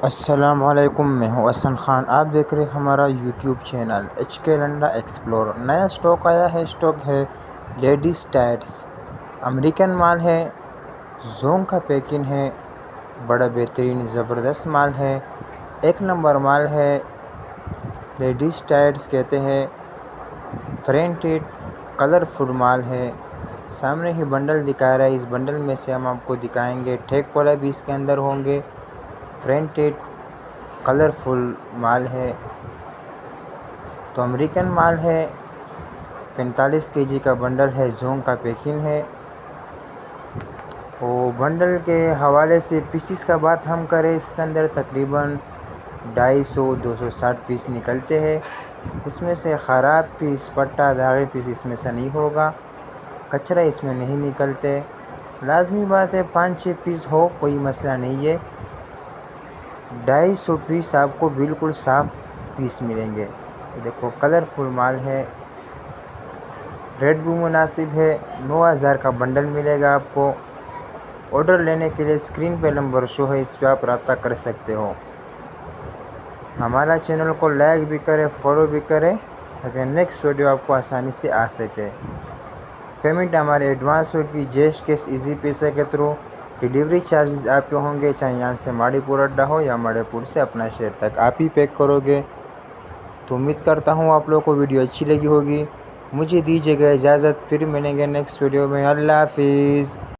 السلام علیکم، میں ہوں حسن خان۔ آپ دیکھ رہے ہیں ہمارا YouTube channel HK Linda explore. نیا سٹاک آیا ہے، سٹاک ہے لیڈیز ٹائٹس، امریکن مال ہے، زونگ کا پیکنگ ہے، بڑا بہترین زبردست مال ہے، ایک نمبر مال ہے، لیڈیز ٹائٹس کہتے ہیں، پرنٹڈ کلرفل مال ہے۔ سامنے ہی بنڈل دکھا رہا ہے، اس بنڈل میں سے ہم آپ کو دکھائیں گے، ٹیگ والا بھی اس کے اندر ہوں گے۔ پرنٹڈ کلرفل مال ہے، تو امریکن مال ہے، 45 kg کا بنڈل ہے، زونگ کا پیکنگ ہے۔ اور بنڈل کے حوالے سے پیسز کا بات ہم کریں، اس کے اندر تقریباً 250-260 پیس نکلتے ہیں۔ اس میں سے خراب پیس، پٹا داغی پیس اس میں سے نہیں ہوگا، کچرا اس میں نہیں نکلتے۔ لازمی بات ہے 5-6 پیس ہو، کوئی مسئلہ نہیں ہے۔ 250 پیس آپ کو بالکل صاف پیس ملیں گے۔ یہ دیکھو کلرفل مال ہے، ریٹ بھی مناسب ہے، 9000 کا بنڈل ملے گا آپ کو۔ آرڈر لینے کے لیے اسکرین پہ نمبر شو ہے، اس پہ آپ رابطہ کر سکتے ہو۔ ہمارا چینل کو لائک بھی کرے، فالو بھی کرے، تاکہ نیکسٹ ویڈیو آپ کو آسانی سے آ سکے۔ پیمنٹ ہمارے ایڈوانس ہوگی، جیش کیش ایزی پیسے کے تھرو۔ ڈیلیوری چارجز آپ کے ہوں گے، چاہے یہاں سے ماڑی پور اڈا ہو یا ماڑی پور سے اپنا شہر تک، آپ ہی پیک کرو گے۔ تو امید کرتا ہوں آپ لوگوں کو ویڈیو اچھی لگی ہوگی۔ مجھے دیجیے گا اجازت، پھر ملیں گے نیکسٹ ویڈیو میں۔ اللہ حافظ۔